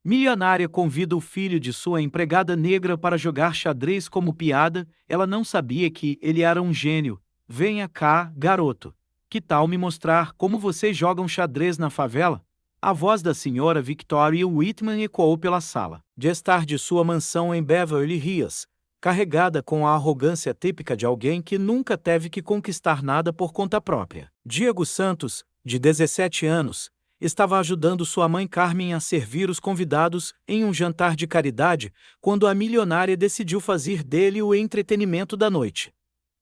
Milionária convida o filho de sua empregada negra para jogar xadrez como piada. Ela não sabia que ele era um gênio. Venha cá, garoto. Que tal me mostrar como vocês jogam xadrez na favela? A voz da senhora Victoria Whitman ecoou pela sala de estar de sua mansão em Beverly Hills, carregada com a arrogância típica de alguém que nunca teve que conquistar nada por conta própria. Diego Santos, de 17 anos, estava ajudando sua mãe Carmen a servir os convidados em um jantar de caridade quando a milionária decidiu fazer dele o entretenimento da noite.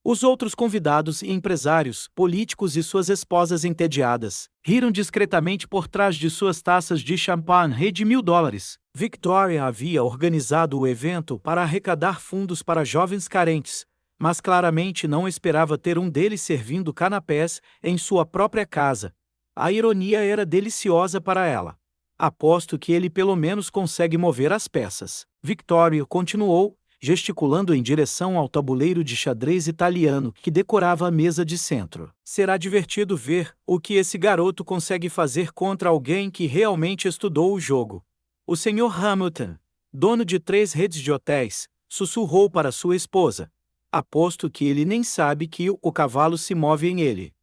Os outros convidados e empresários, políticos e suas esposas entediadas, riram discretamente por trás de suas taças de champanhe de $1000. Victoria havia organizado o evento para arrecadar fundos para jovens carentes, mas claramente não esperava ter um deles servindo canapés em sua própria casa. A ironia era deliciosa para ela. Aposto que ele pelo menos consegue mover as peças. Victoria continuou, gesticulando em direção ao tabuleiro de xadrez italiano que decorava a mesa de centro. Será divertido ver o que esse garoto consegue fazer contra alguém que realmente estudou o jogo. O Sr. Hamilton, dono de 3 redes de hotéis, sussurrou para sua esposa. Aposto que ele nem sabe que o cavalo se move em ele.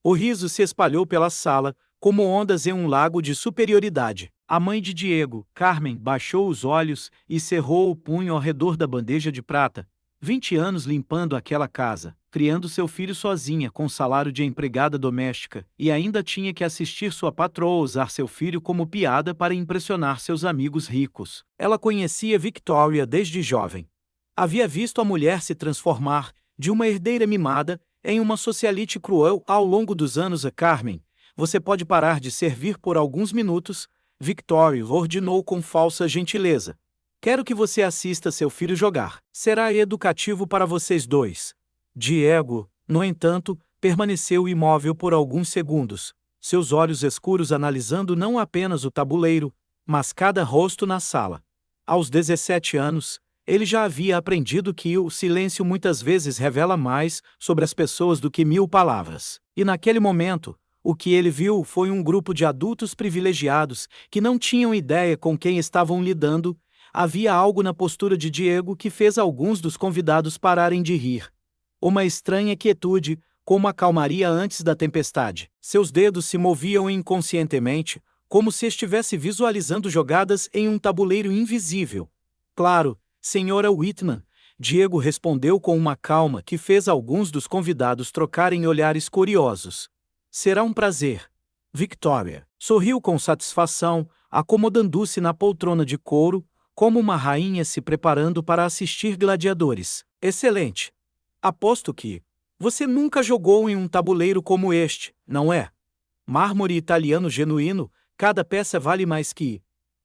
O riso se espalhou pela sala, como ondas em um lago de superioridade. A mãe de Diego, Carmen, baixou os olhos e cerrou o punho ao redor da bandeja de prata. 20 anos limpando aquela casa, criando seu filho sozinha com salário de empregada doméstica, e ainda tinha que assistir sua patroa usar seu filho como piada para impressionar seus amigos ricos. Ela conhecia Victoria desde jovem. Havia visto a mulher se transformar, de uma herdeira mimada, em uma socialite cruel ao longo dos anos. A Carmen, você pode parar de servir por alguns minutos? Victoria ordenou com falsa gentileza. Quero que você assista seu filho jogar. Será educativo para vocês dois. Diego, no entanto, permaneceu imóvel por alguns segundos, seus olhos escuros analisando não apenas o tabuleiro, mas cada rosto na sala. Aos 17 anos, ele já havia aprendido que o silêncio muitas vezes revela mais sobre as pessoas do que 1000 palavras. E naquele momento, o que ele viu foi um grupo de adultos privilegiados que não tinham ideia com quem estavam lidando. Havia algo na postura de Diego que fez alguns dos convidados pararem de rir. Uma estranha quietude, como a calmaria antes da tempestade. Seus dedos se moviam inconscientemente, como se estivesse visualizando jogadas em um tabuleiro invisível. Claro, Senhora Whitman, Diego respondeu com uma calma que fez alguns dos convidados trocarem olhares curiosos. Será um prazer. Victoria sorriu com satisfação, acomodando-se na poltrona de couro, como uma rainha se preparando para assistir gladiadores. Excelente. Aposto que você nunca jogou em um tabuleiro como este, não é? Mármore italiano genuíno, cada peça vale mais que...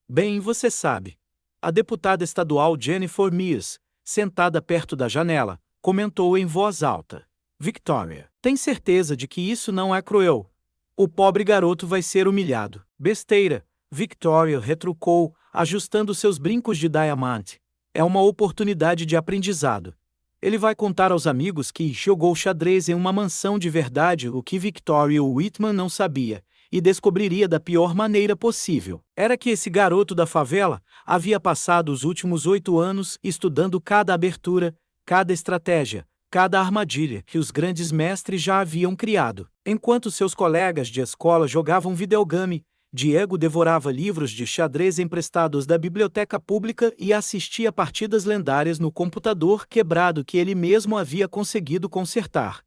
Bem, você sabe. A deputada estadual Jennifer Mears, sentada perto da janela, comentou em voz alta. Victoria, tem certeza de que isso não é cruel? O pobre garoto vai ser humilhado. Besteira, Victoria retrucou, ajustando seus brincos de diamante. É uma oportunidade de aprendizado. Ele vai contar aos amigos que jogou xadrez em uma mansão de verdade, o que Victoria Whitman não sabia, e descobriria da pior maneira possível. Era que esse garoto da favela havia passado os últimos 8 anos estudando cada abertura, cada estratégia, cada armadilha que os grandes mestres já haviam criado. Enquanto seus colegas de escola jogavam videogame, Diego devorava livros de xadrez emprestados da biblioteca pública e assistia partidas lendárias no computador quebrado que ele mesmo havia conseguido consertar.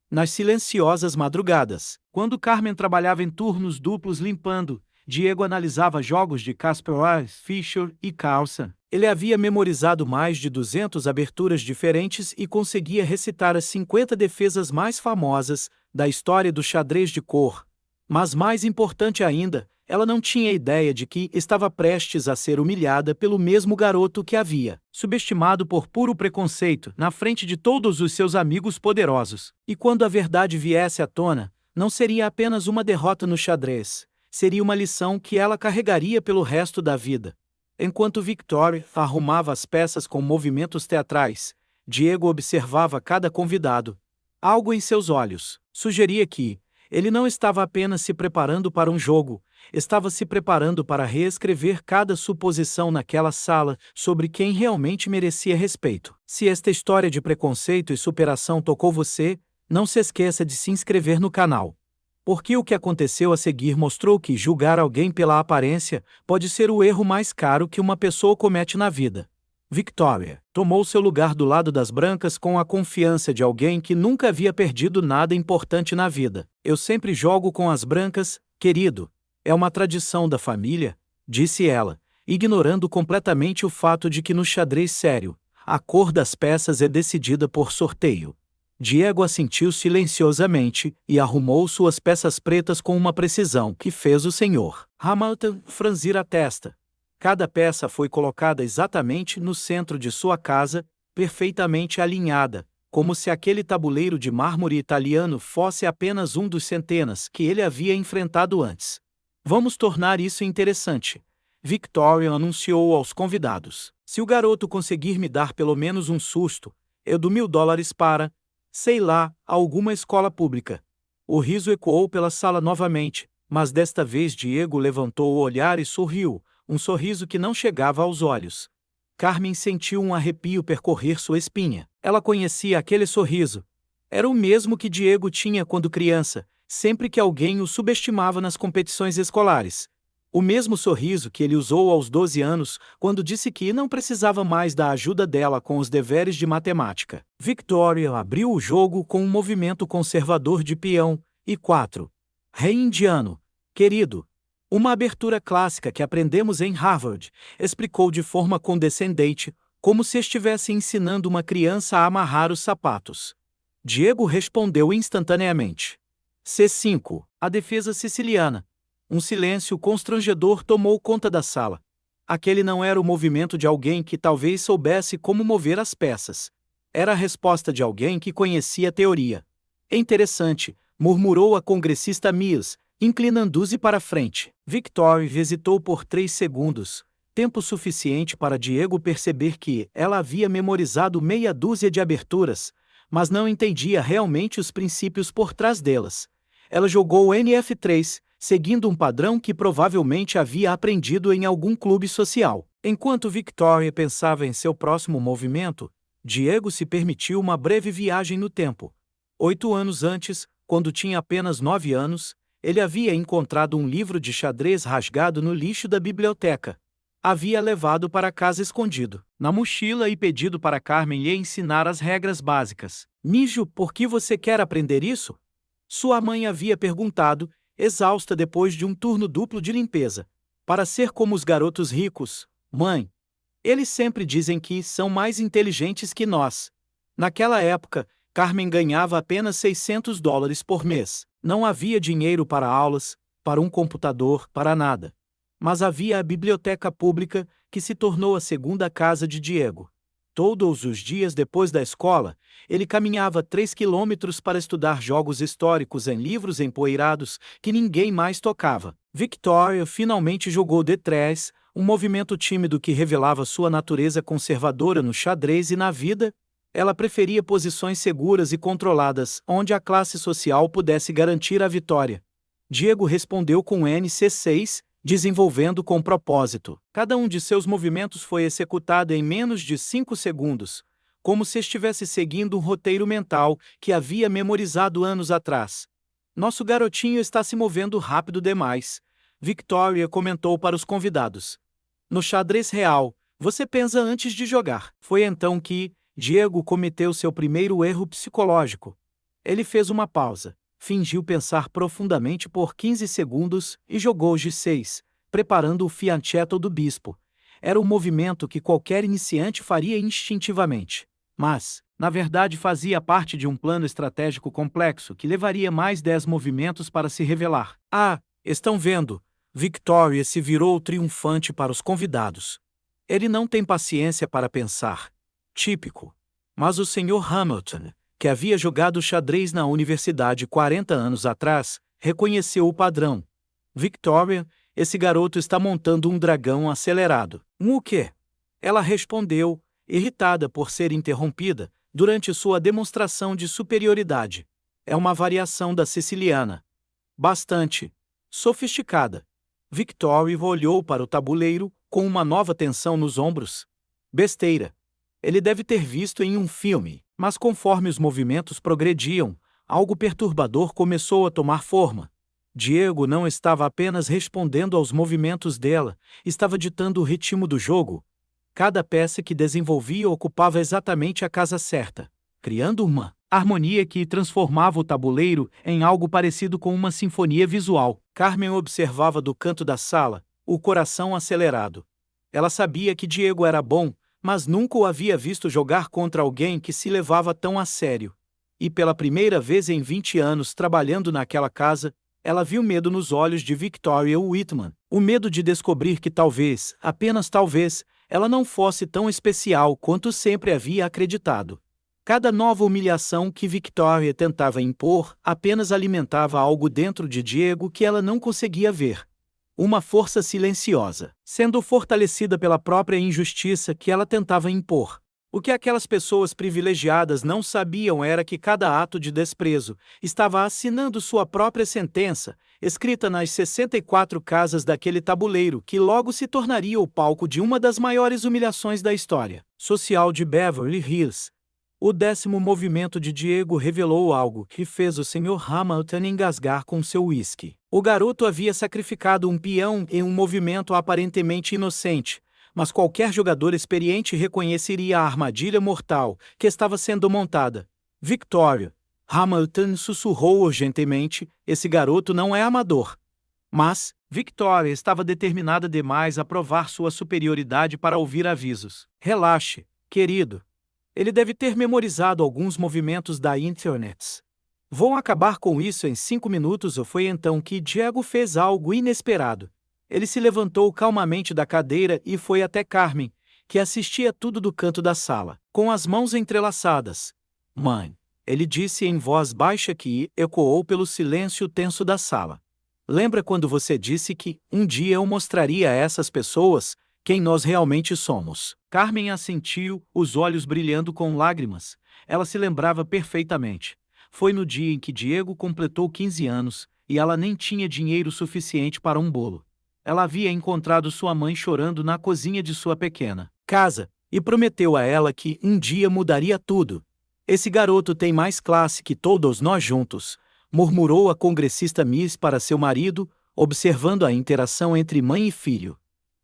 Nas silenciosas madrugadas, quando Carmen trabalhava em turnos duplos limpando, Diego analisava jogos de Kasparov, Fischer e Carlsen. Ele havia memorizado mais de 200 aberturas diferentes e conseguia recitar as 50 defesas mais famosas da história do xadrez de cor. Mas mais importante ainda, ela não tinha ideia de que estava prestes a ser humilhada pelo mesmo garoto que havia subestimado por puro preconceito na frente de todos os seus amigos poderosos. E quando a verdade viesse à tona, não seria apenas uma derrota no xadrez, seria uma lição que ela carregaria pelo resto da vida. Enquanto Victoria arrumava as peças com movimentos teatrais, Diego observava cada convidado. Algo em seus olhos sugeria que ele não estava apenas se preparando para um jogo, Estava se preparando para reescrever cada suposição naquela sala sobre quem realmente merecia respeito. Se esta história de preconceito e superação tocou você, não se esqueça de se inscrever no canal. Porque o que aconteceu a seguir mostrou que julgar alguém pela aparência pode ser o erro mais caro que uma pessoa comete na vida. Victoria tomou seu lugar do lado das brancas com a confiança de alguém que nunca havia perdido nada importante na vida. Eu sempre jogo com as brancas, querido. É uma tradição da família, disse ela, ignorando completamente o fato de que no xadrez sério, a cor das peças é decidida por sorteio. Diego assentiu silenciosamente e arrumou suas peças pretas com uma precisão que fez o senhor Hamilton franzir a testa. Cada peça foi colocada exatamente no centro de sua casa, perfeitamente alinhada, como se aquele tabuleiro de mármore italiano fosse apenas um dos centenas que ele havia enfrentado antes. Vamos tornar isso interessante, Victoria anunciou aos convidados. Se o garoto conseguir me dar pelo menos um susto, eu dou $1000 para, sei lá, alguma escola pública. O riso ecoou pela sala novamente, mas desta vez Diego levantou o olhar e sorriu, um sorriso que não chegava aos olhos. Carmen sentiu um arrepio percorrer sua espinha. Ela conhecia aquele sorriso. Era o mesmo que Diego tinha quando criança, sempre que alguém o subestimava nas competições escolares. O mesmo sorriso que ele usou aos 12 anos, quando disse que não precisava mais da ajuda dela com os deveres de matemática. Victoria abriu o jogo com um movimento conservador de peão, e 4. Rei indiano. Querido. Uma abertura clássica que aprendemos em Harvard, explicou de forma condescendente, como se estivesse ensinando uma criança a amarrar os sapatos. Diego respondeu instantaneamente. C5. A defesa siciliana. Um silêncio constrangedor tomou conta da sala. Aquele não era o movimento de alguém que talvez soubesse como mover as peças. Era a resposta de alguém que conhecia a teoria. É interessante, murmurou a congressista Mills, inclinando-se para frente. Victoria hesitou por 3 segundos, tempo suficiente para Diego perceber que ela havia memorizado meia dúzia de aberturas, mas não entendia realmente os princípios por trás delas. Ela jogou o NF3, seguindo um padrão que provavelmente havia aprendido em algum clube social. Enquanto Victoria pensava em seu próximo movimento, Diego se permitiu uma breve viagem no tempo. 8 anos antes, quando tinha apenas 9 anos, ele havia encontrado um livro de xadrez rasgado no lixo da biblioteca. Havia levado para casa escondido, na mochila e pedido para Carmen lhe ensinar as regras básicas. Mijo, por que você quer aprender isso? Sua mãe havia perguntado, exausta depois de um turno duplo de limpeza. Para ser como os garotos ricos, mãe. Eles sempre dizem que são mais inteligentes que nós. Naquela época, Carmen ganhava apenas $600 por mês. Não havia dinheiro para aulas, para um computador, para nada. Mas havia a biblioteca pública, que se tornou a segunda casa de Diego. Todos os dias depois da escola, ele caminhava 3 quilômetros para estudar jogos históricos em livros empoeirados que ninguém mais tocava. Victoria finalmente jogou D3, um movimento tímido que revelava sua natureza conservadora no xadrez e na vida. Ela preferia posições seguras e controladas, onde a classe social pudesse garantir a vitória. Diego respondeu com NC6, desenvolvendo com propósito. Cada um de seus movimentos foi executado em menos de 5 segundos, como se estivesse seguindo um roteiro mental que havia memorizado anos atrás. Nosso garotinho está se movendo rápido demais, Victoria comentou para os convidados. No xadrez real, você pensa antes de jogar. Foi então que Diego cometeu seu primeiro erro psicológico. Ele fez uma pausa, fingiu pensar profundamente por 15 segundos e jogou G6, preparando o fianchetto do bispo. Era um movimento que qualquer iniciante faria instintivamente. Mas, na verdade, fazia parte de um plano estratégico complexo que levaria mais 10 movimentos para se revelar. Ah, estão vendo? Victoria se virou triunfante para os convidados. Ele não tem paciência para pensar. Típico. Mas o Sr. Hamilton, que havia jogado xadrez na universidade 40 anos atrás, reconheceu o padrão. Victoria, esse garoto está montando um dragão acelerado. O quê? Ela respondeu, irritada por ser interrompida, durante sua demonstração de superioridade. É uma variação da siciliana. Bastante sofisticada. Victoria olhou para o tabuleiro, com uma nova tensão nos ombros. Besteira. Ele deve ter visto em um filme, mas conforme os movimentos progrediam, algo perturbador começou a tomar forma. Diego não estava apenas respondendo aos movimentos dela, estava ditando o ritmo do jogo. Cada peça que desenvolvia ocupava exatamente a casa certa, criando uma harmonia que transformava o tabuleiro em algo parecido com uma sinfonia visual. Carmen observava do canto da sala, o coração acelerado. Ela sabia que Diego era bom, mas nunca o havia visto jogar contra alguém que se levava tão a sério. E pela primeira vez em 20 anos trabalhando naquela casa, ela viu medo nos olhos de Victoria Whitman. O medo de descobrir que talvez, apenas talvez, ela não fosse tão especial quanto sempre havia acreditado. Cada nova humilhação que Victoria tentava impor apenas alimentava algo dentro de Diego que ela não conseguia ver. Uma força silenciosa, sendo fortalecida pela própria injustiça que ela tentava impor. O que aquelas pessoas privilegiadas não sabiam era que cada ato de desprezo estava assinando sua própria sentença, escrita nas 64 casas daquele tabuleiro que logo se tornaria o palco de uma das maiores humilhações da história social de Beverly Hills. O 10º movimento de Diego revelou algo que fez o Sr. Hamilton engasgar com seu uísque. O garoto havia sacrificado um peão em um movimento aparentemente inocente, mas qualquer jogador experiente reconheceria a armadilha mortal que estava sendo montada. Victoria, Hamilton sussurrou urgentemente, esse garoto não é amador. Mas Victoria estava determinada demais a provar sua superioridade para ouvir avisos. Relaxe, querido. Ele deve ter memorizado alguns movimentos da internet. Vou acabar com isso em 5 minutos. Ou foi então que Diego fez algo inesperado. Ele se levantou calmamente da cadeira e foi até Carmen, que assistia tudo do canto da sala, com as mãos entrelaçadas. Mãe, ele disse em voz baixa que ecoou pelo silêncio tenso da sala. Lembra quando você disse que um dia eu mostraria a essas pessoas quem nós realmente somos? Carmen assentiu, os olhos brilhando com lágrimas. Ela se lembrava perfeitamente. Foi no dia em que Diego completou 15 anos, e ela nem tinha dinheiro suficiente para um bolo. Ela havia encontrado sua mãe chorando na cozinha de sua pequena casa, e prometeu a ela que um dia mudaria tudo. Esse garoto tem mais classe que todos nós juntos, murmurou a congressista Miss para seu marido, observando a interação entre mãe e filho.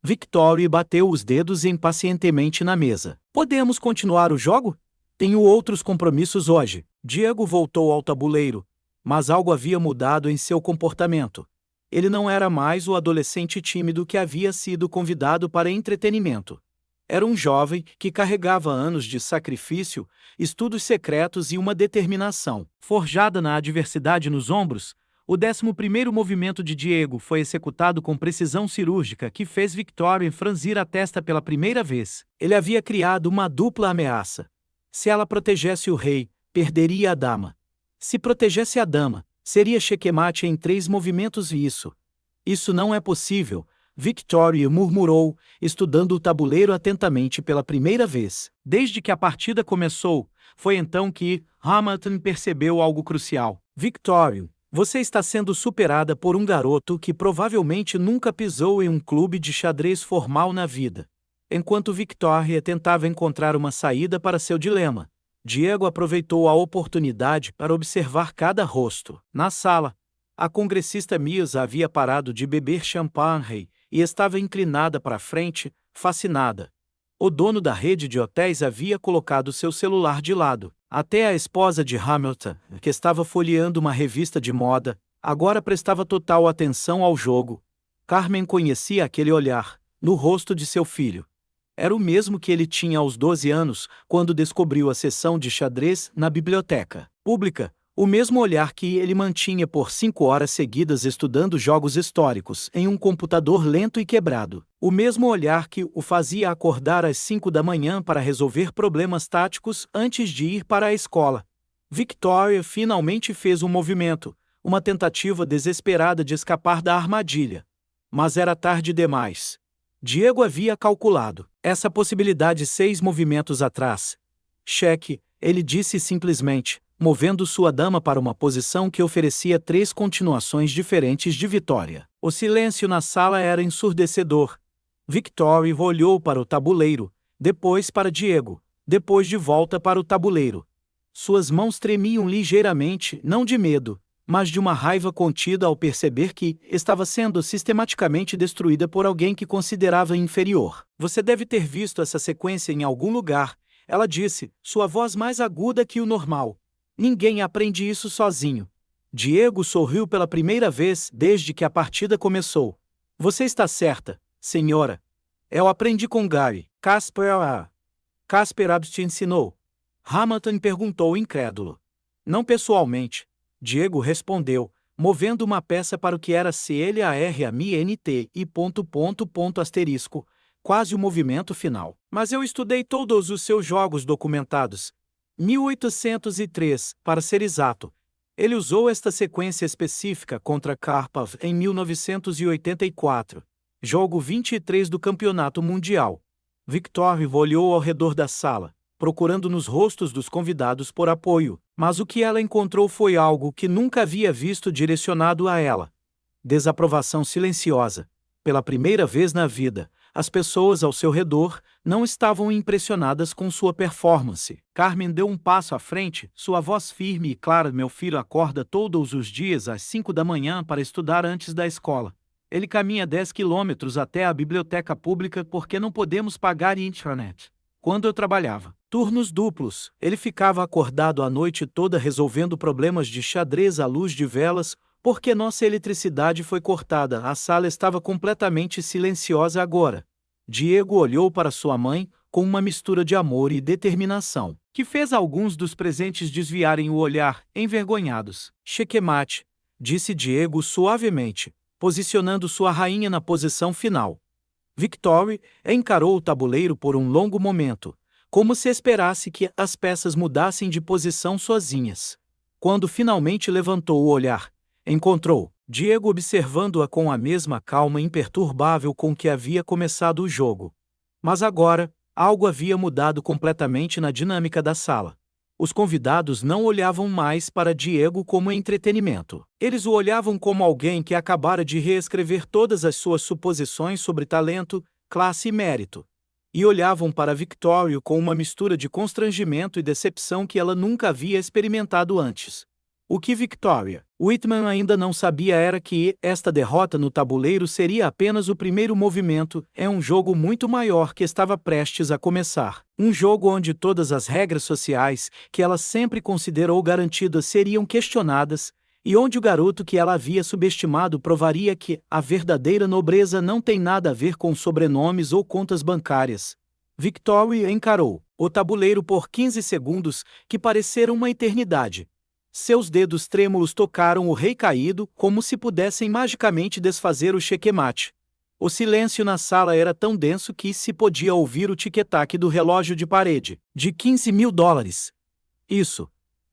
Victoria bateu os dedos impacientemente na mesa. Podemos continuar o jogo? Tenho outros compromissos hoje. Diego voltou ao tabuleiro, mas algo havia mudado em seu comportamento. Ele não era mais o adolescente tímido que havia sido convidado para entretenimento. Era um jovem que carregava anos de sacrifício, estudos secretos e uma determinação forjada na adversidade nos ombros. O 11º movimento de Diego foi executado com precisão cirúrgica que fez Victoria franzir a testa pela primeira vez. Ele havia criado uma dupla ameaça. Se ela protegesse o rei, perderia a dama. Se protegesse a dama, seria checkmate em 3 movimentos e isso não é possível, Victoria murmurou, estudando o tabuleiro atentamente pela primeira vez. Desde que a partida começou, foi então que Hamilton percebeu algo crucial. Victoria, você está sendo superada por um garoto que provavelmente nunca pisou em um clube de xadrez formal na vida. Enquanto Victoria tentava encontrar uma saída para seu dilema, Diego aproveitou a oportunidade para observar cada rosto. Na sala, a congressista Miss havia parado de beber champanhe e estava inclinada para frente, fascinada. O dono da rede de hotéis havia colocado seu celular de lado. Até a esposa de Hamilton, que estava folheando uma revista de moda, agora prestava total atenção ao jogo. Carmen conhecia aquele olhar, no rosto de seu filho. Era o mesmo que ele tinha aos 12 anos, quando descobriu a sessão de xadrez na biblioteca pública. O mesmo olhar que ele mantinha por 5 horas seguidas estudando jogos históricos em um computador lento e quebrado. O mesmo olhar que o fazia acordar às 5 da manhã para resolver problemas táticos antes de ir para a escola. Victoria finalmente fez um movimento, uma tentativa desesperada de escapar da armadilha. Mas era tarde demais. Diego havia calculado essa possibilidade 6 movimentos atrás. Cheque, ele disse simplesmente. movendo sua dama para uma posição que oferecia 3 continuações diferentes de vitória. O silêncio na sala era ensurdecedor. Victory olhou para o tabuleiro, depois para Diego, depois de volta para o tabuleiro. Suas mãos tremiam ligeiramente, não de medo, mas de uma raiva contida ao perceber que estava sendo sistematicamente destruída por alguém que considerava inferior. Você deve ter visto essa sequência em algum lugar, ela disse, sua voz mais aguda que o normal. Ninguém aprende isso sozinho. Diego sorriu pela primeira vez desde que a partida começou. Você está certa, senhora. Eu aprendi com Gary. Casper te ensinou. Hamilton perguntou incrédulo. Não pessoalmente. Diego respondeu, movendo uma peça para o que era CLARMINT e ... quase o movimento final. Mas eu estudei todos os seus jogos documentados. 1803, para ser exato. Ele usou esta sequência específica contra Karpov em 1984, jogo 23 do Campeonato Mundial. Victory olhou ao redor da sala, procurando nos rostos dos convidados por apoio, mas o que ela encontrou foi algo que nunca havia visto direcionado a ela. Desaprovação silenciosa. Pela primeira vez na vida, as pessoas ao seu redor não estavam impressionadas com sua performance. Carmen deu um passo à frente, sua voz firme e clara. Meu filho acorda todos os dias às 5 da manhã para estudar antes da escola. Ele caminha 10 quilômetros até a biblioteca pública porque não podemos pagar internet. Quando eu trabalhava turnos duplos, ele ficava acordado a noite toda resolvendo problemas de xadrez à luz de velas, porque nossa eletricidade foi cortada. A sala estava completamente silenciosa agora. Diego olhou para sua mãe com uma mistura de amor e determinação, que fez alguns dos presentes desviarem o olhar, envergonhados. Checkmate, disse Diego suavemente, posicionando sua rainha na posição final. Victory encarou o tabuleiro por um longo momento, como se esperasse que as peças mudassem de posição sozinhas. Quando finalmente levantou o olhar, encontrou Diego observando-a com a mesma calma imperturbável com que havia começado o jogo. Mas agora, algo havia mudado completamente na dinâmica da sala. Os convidados não olhavam mais para Diego como entretenimento. Eles o olhavam como alguém que acabara de reescrever todas as suas suposições sobre talento, classe e mérito. E olhavam para Victory com uma mistura de constrangimento e decepção que ela nunca havia experimentado antes. O que Victoria Whitman ainda não sabia era que esta derrota no tabuleiro seria apenas o primeiro movimento em um jogo muito maior que estava prestes a começar. Um jogo onde todas as regras sociais, que ela sempre considerou garantidas, seriam questionadas, e onde o garoto que ela havia subestimado provaria que a verdadeira nobreza não tem nada a ver com sobrenomes ou contas bancárias. Victoria encarou o tabuleiro por 15 segundos, que pareceram uma eternidade. Seus dedos trêmulos tocaram o rei caído como se pudessem magicamente desfazer o checkmate. O silêncio na sala era tão denso que se podia ouvir o tic-tac do relógio de parede, de $15.000.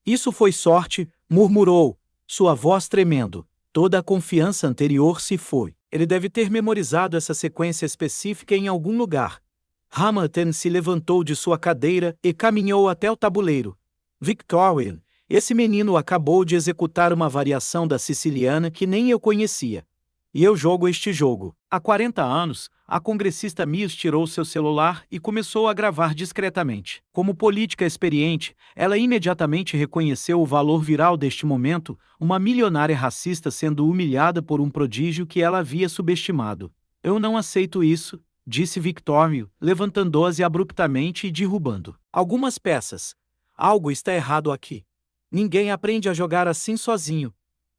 Isso foi sorte, murmurou, sua voz tremendo. Toda a confiança anterior se foi. Ele deve ter memorizado essa sequência específica em algum lugar. Hamilton se levantou de sua cadeira e caminhou até o tabuleiro. Victoria, esse menino acabou de executar uma variação da siciliana que nem eu conhecia. E eu jogo este jogo. Há 40 anos, a congressista Miss tirou seu celular e começou a gravar discretamente. Como política experiente, ela imediatamente reconheceu o valor viral deste momento, uma milionária racista sendo humilhada por um prodígio que ela havia subestimado. Eu não aceito isso, disse Victoria, levantando-se abruptamente e derrubando algumas peças. Algo está errado aqui. Ninguém aprende a jogar assim sozinho.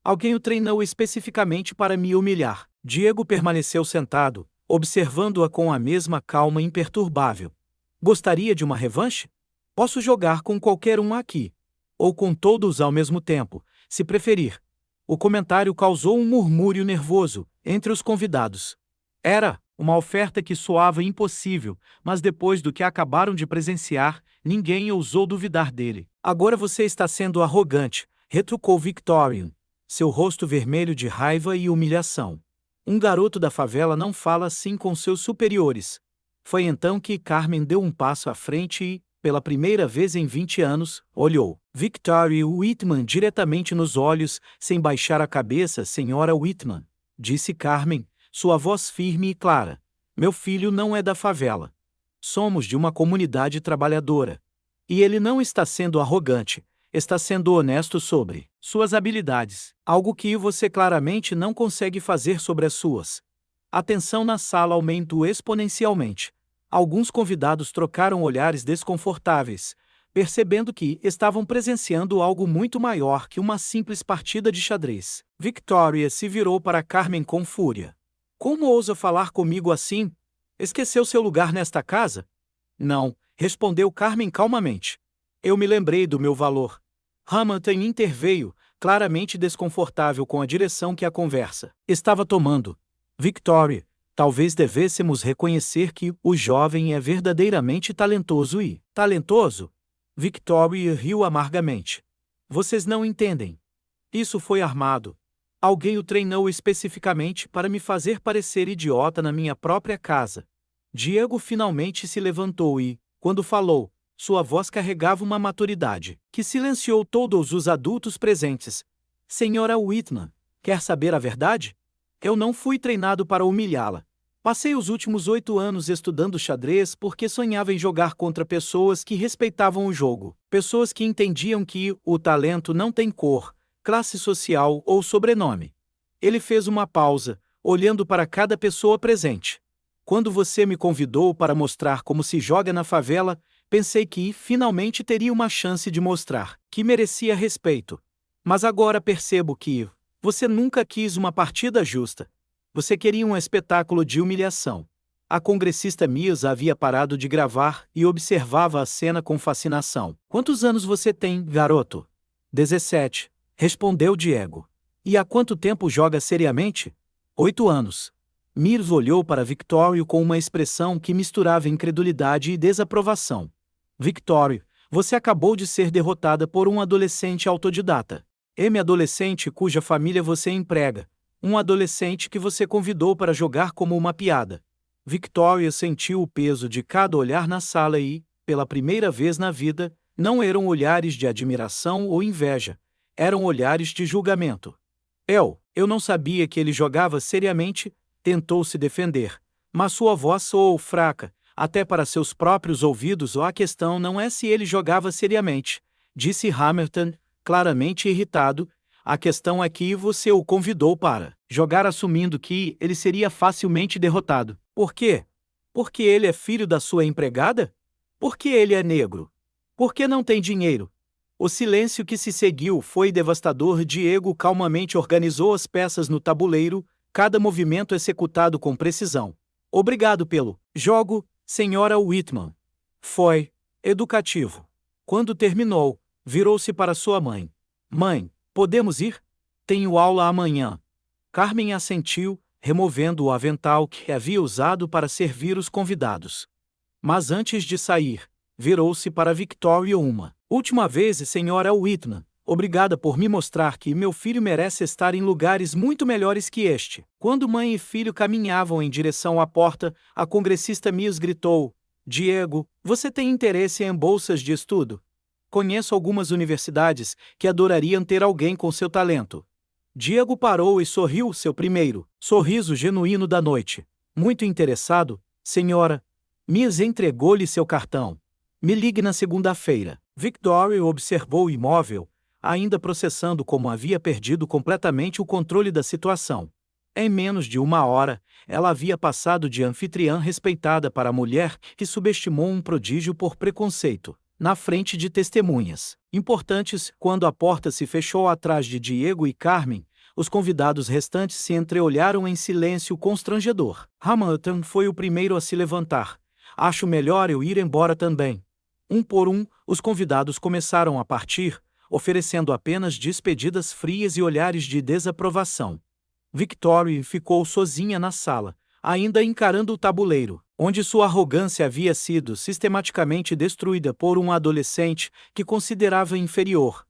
Alguém o treinou especificamente para me humilhar. Diego permaneceu sentado, observando-a com a mesma calma imperturbável. Gostaria de uma revanche? Posso jogar com qualquer um aqui. Ou com todos ao mesmo tempo, se preferir. O comentário causou um murmúrio nervoso entre os convidados. Era uma oferta que soava impossível, mas depois do que acabaram de presenciar, ninguém ousou duvidar dele. Agora você está sendo arrogante, retrucou Victorian, seu rosto vermelho de raiva e humilhação. Um garoto da favela não fala assim com seus superiores. Foi então que Carmen deu um passo à frente e pela primeira vez em 20 anos, olhou Victoria Whitman diretamente nos olhos, sem baixar a cabeça. Senhora Whitman, disse Carmen, sua voz firme e clara. Meu filho não é da favela. Somos de uma comunidade trabalhadora. E ele não está sendo arrogante, está sendo honesto sobre suas habilidades, algo que você claramente não consegue fazer sobre as suas. A tensão na sala aumentou exponencialmente. Alguns convidados trocaram olhares desconfortáveis, percebendo que estavam presenciando algo muito maior que uma simples partida de xadrez. Victoria se virou para Carmen com fúria. Como ousa falar comigo assim? Esqueceu seu lugar nesta casa? Não, respondeu Carmen calmamente. Eu me lembrei do meu valor. Hamilton interveio, claramente desconfortável com a direção que a conversa estava tomando. Victoria, talvez devêssemos reconhecer que o jovem é verdadeiramente talentoso e... Talentoso? Victoria riu amargamente. Vocês não entendem. Isso foi armado. Alguém o treinou especificamente para me fazer parecer idiota na minha própria casa. Diego finalmente se levantou e, quando falou, sua voz carregava uma maturidade que silenciou todos os adultos presentes. Senhora Whitman, quer saber a verdade? Eu não fui treinado para humilhá-la. Passei os últimos 8 anos estudando xadrez porque sonhava em jogar contra pessoas que respeitavam o jogo. Pessoas que entendiam que o talento não tem cor, classe social ou sobrenome. Ele fez uma pausa, olhando para cada pessoa presente. Quando você me convidou para mostrar como se joga na favela, pensei que finalmente teria uma chance de mostrar que merecia respeito. Mas agora percebo que você nunca quis uma partida justa. Você queria um espetáculo de humilhação. A congressista Misa havia parado de gravar e observava a cena com fascinação. Quantos anos você tem, garoto? 17, respondeu Diego. E há quanto tempo joga seriamente? 8 anos. Mirs olhou para Victoria com uma expressão que misturava incredulidade e desaprovação. Victoria, você acabou de ser derrotada por um adolescente autodidata. Adolescente cuja família você emprega. Um adolescente que você convidou para jogar como uma piada. Victoria sentiu o peso de cada olhar na sala e, pela primeira vez na vida, não eram olhares de admiração ou inveja. Eram olhares de julgamento. Eu não sabia que ele jogava seriamente, tentou se defender, mas sua voz soou fraca, até para seus próprios ouvidos. A questão não é se ele jogava seriamente, disse Hamilton, claramente irritado. A questão é que você o convidou para jogar assumindo que ele seria facilmente derrotado. Por quê? Porque ele é filho da sua empregada? Porque ele é negro? Porque não tem dinheiro? O silêncio que se seguiu foi devastador. Diego calmamente organizou as peças no tabuleiro, cada movimento executado com precisão. Obrigado pelo jogo, senhora Whitman. Foi educativo. Quando terminou, virou-se para sua mãe. Mãe, podemos ir? Tenho aula amanhã. Carmen assentiu, removendo o avental que havia usado para servir os convidados. Mas antes de sair, virou-se para Victoria uma última vez. Senhora Whitman, obrigada por me mostrar que meu filho merece estar em lugares muito melhores que este. Quando mãe e filho caminhavam em direção à porta, a congressista Miss gritou: Diego, você tem interesse em bolsas de estudo? Conheço algumas universidades que adorariam ter alguém com seu talento. Diego parou e sorriu, seu primeiro sorriso genuíno da noite. Muito interessado, senhora. Miss entregou-lhe seu cartão. Me ligue na segunda-feira. Victoria observou imóvel, ainda processando como havia perdido completamente o controle da situação. Em menos de 1 hora, ela havia passado de anfitriã respeitada para mulher que subestimou um prodígio por preconceito, na frente de testemunhas importantes. Quando a porta se fechou atrás de Diego e Carmen, os convidados restantes se entreolharam em silêncio constrangedor. Hamilton foi o primeiro a se levantar. Acho melhor eu ir embora também. Um por um, os convidados começaram a partir, oferecendo apenas despedidas frias e olhares de desaprovação. Victoria ficou sozinha na sala, ainda encarando o tabuleiro, onde sua arrogância havia sido sistematicamente destruída por um adolescente que considerava inferior.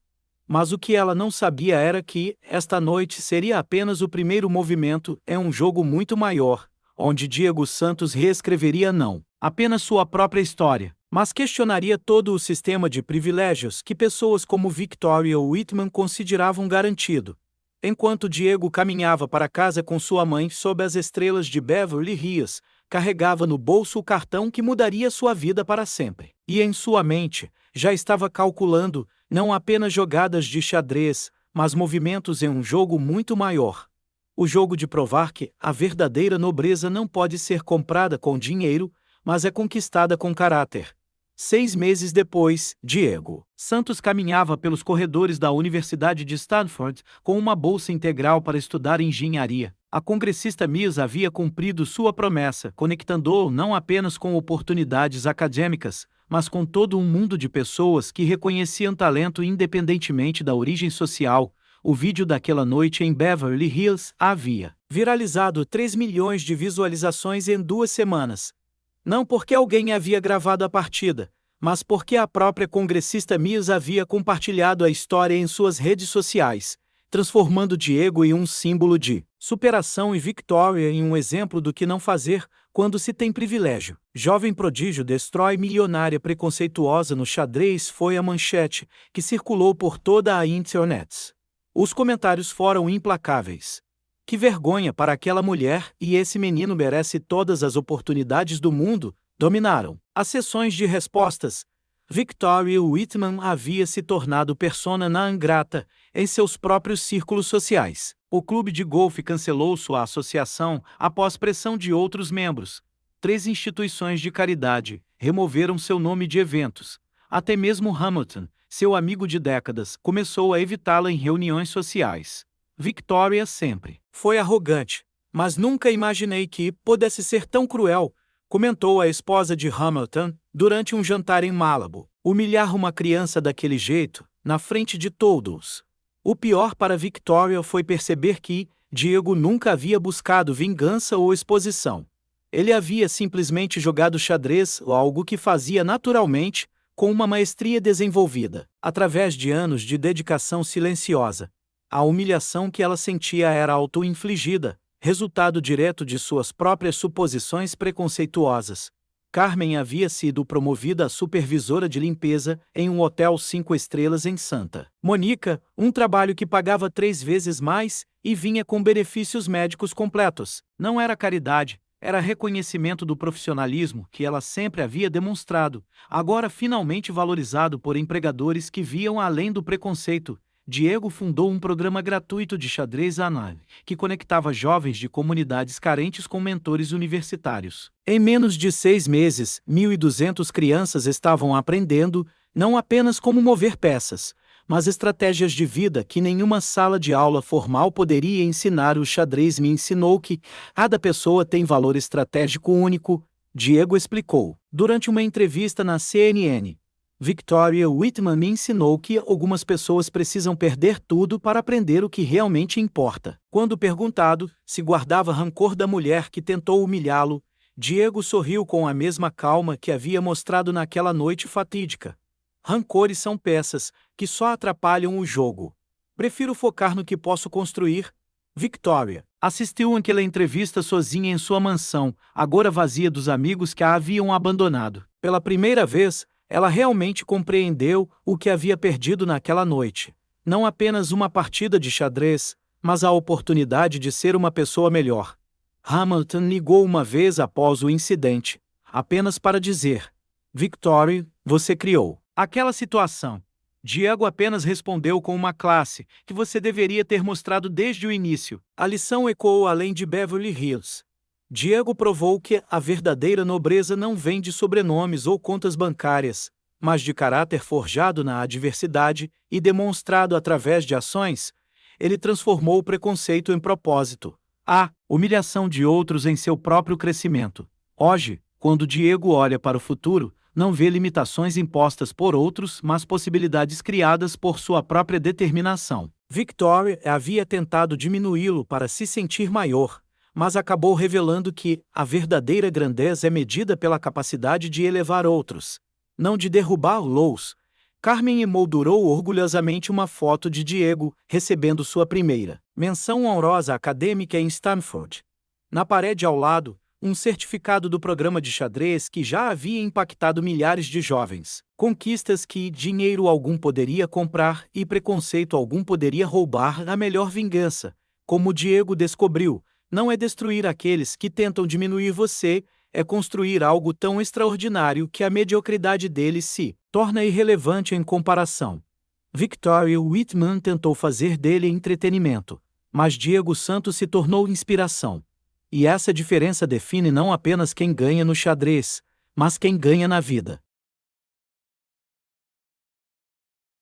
Mas o que ela não sabia era que esta noite seria apenas o primeiro movimento em um jogo muito maior, onde Diego Santos reescreveria não apenas sua própria história, mas questionaria todo o sistema de privilégios que pessoas como Victoria Whitman consideravam garantido. Enquanto Diego caminhava para casa com sua mãe sob as estrelas de Beverly Hills, carregava no bolso o cartão que mudaria sua vida para sempre. E em sua mente, já estava calculando, não apenas jogadas de xadrez, mas movimentos em um jogo muito maior. O jogo de provar que a verdadeira nobreza não pode ser comprada com dinheiro, mas é conquistada com caráter. 6 meses depois, Diego Santos caminhava pelos corredores da Universidade de Stanford com uma bolsa integral para estudar engenharia. A congressista Miss havia cumprido sua promessa, conectando-o não apenas com oportunidades acadêmicas, mas com todo um mundo de pessoas que reconheciam talento independentemente da origem social. O vídeo daquela noite em Beverly Hills havia viralizado 3 milhões de visualizações em 2 semanas. Não porque alguém havia gravado a partida, mas porque a própria congressista Miss havia compartilhado a história em suas redes sociais, transformando Diego em um símbolo de superação e Victoria em um exemplo do que não fazer quando se tem privilégio. Jovem prodígio destrói milionária preconceituosa no xadrez foi a manchete que circulou por toda a internet. Os comentários foram implacáveis. Que vergonha para aquela mulher, e esse menino merece todas as oportunidades do mundo, dominaram as sessões de respostas. Victoria Whitman havia se tornado persona non grata em seus próprios círculos sociais. O clube de golfe cancelou sua associação após pressão de outros membros. 3 instituições de caridade removeram seu nome de eventos. Até mesmo Hamilton, seu amigo de décadas, começou a evitá-la em reuniões sociais. Victoria sempre foi arrogante, mas nunca imaginei que pudesse ser tão cruel, comentou a esposa de Hamilton durante um jantar em Malibu. Humilhar uma criança daquele jeito, na frente de todos. O pior para Victoria foi perceber que Diego nunca havia buscado vingança ou exposição. Ele havia simplesmente jogado xadrez, algo que fazia naturalmente, com uma maestria desenvolvida, através de anos de dedicação silenciosa. A humilhação que ela sentia era auto-infligida, resultado direto de suas próprias suposições preconceituosas. Carmen havia sido promovida a supervisora de limpeza em um hotel 5 estrelas em Santa Mônica, um trabalho que pagava 3 vezes mais e vinha com benefícios médicos completos. Não era caridade, era reconhecimento do profissionalismo que ela sempre havia demonstrado, agora finalmente valorizado por empregadores que viam além do preconceito. Diego fundou um programa gratuito de xadrez online, que conectava jovens de comunidades carentes com mentores universitários. Em menos de 6 meses, 1.200 crianças estavam aprendendo, não apenas como mover peças, mas estratégias de vida que nenhuma sala de aula formal poderia ensinar. O xadrez me ensinou que cada pessoa tem valor estratégico único, Diego explicou, durante uma entrevista na CNN. Victoria Whitman me ensinou que algumas pessoas precisam perder tudo para aprender o que realmente importa. Quando perguntado se guardava rancor da mulher que tentou humilhá-lo, Diego sorriu com a mesma calma que havia mostrado naquela noite fatídica. Rancores são peças que só atrapalham o jogo. Prefiro focar no que posso construir. Victoria assistiu àquela entrevista sozinha em sua mansão, agora vazia dos amigos que a haviam abandonado. Pela primeira vez, ela realmente compreendeu o que havia perdido naquela noite. Não apenas uma partida de xadrez, mas a oportunidade de ser uma pessoa melhor. Hamilton ligou uma vez após o incidente, apenas para dizer: Victoria, você criou aquela situação. Diego apenas respondeu com uma classe que você deveria ter mostrado desde o início. A lição ecoou além de Beverly Hills. Diego provou que a verdadeira nobreza não vem de sobrenomes ou contas bancárias, mas de caráter forjado na adversidade e demonstrado através de ações. Ele transformou o preconceito em propósito, a humilhação de outros em seu próprio crescimento. Hoje, quando Diego olha para o futuro, não vê limitações impostas por outros, mas possibilidades criadas por sua própria determinação. Victoria havia tentado diminuí-lo para se sentir maior, mas acabou revelando que a verdadeira grandeza é medida pela capacidade de elevar outros, não de derrubá-los. Carmen emoldurou orgulhosamente uma foto de Diego, recebendo sua primeira menção honrosa acadêmica em Stanford. Na parede ao lado, um certificado do programa de xadrez que já havia impactado milhares de jovens. Conquistas que dinheiro algum poderia comprar e preconceito algum poderia roubar. A melhor vingança, como Diego descobriu, não é destruir aqueles que tentam diminuir você, é construir algo tão extraordinário que a mediocridade deles se torna irrelevante em comparação. Victoria Whitman tentou fazer dele entretenimento, mas Diego Santos se tornou inspiração. E essa diferença define não apenas quem ganha no xadrez, mas quem ganha na vida.